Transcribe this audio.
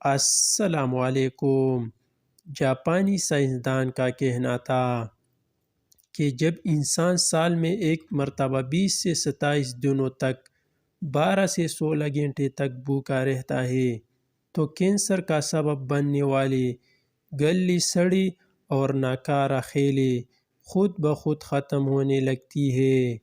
अस्सलामुअलैकुम। जापानी साइंसदान का कहना था कि जब इंसान साल में एक मरतबा 20 से 27 दिनों तक 12 से 16 घंटे तक भूखा रहता है तो कैंसर का सबब बनने वाली गली सड़ी और नाकारा खेलें खुद ब खुद ख़त्म होने लगती है।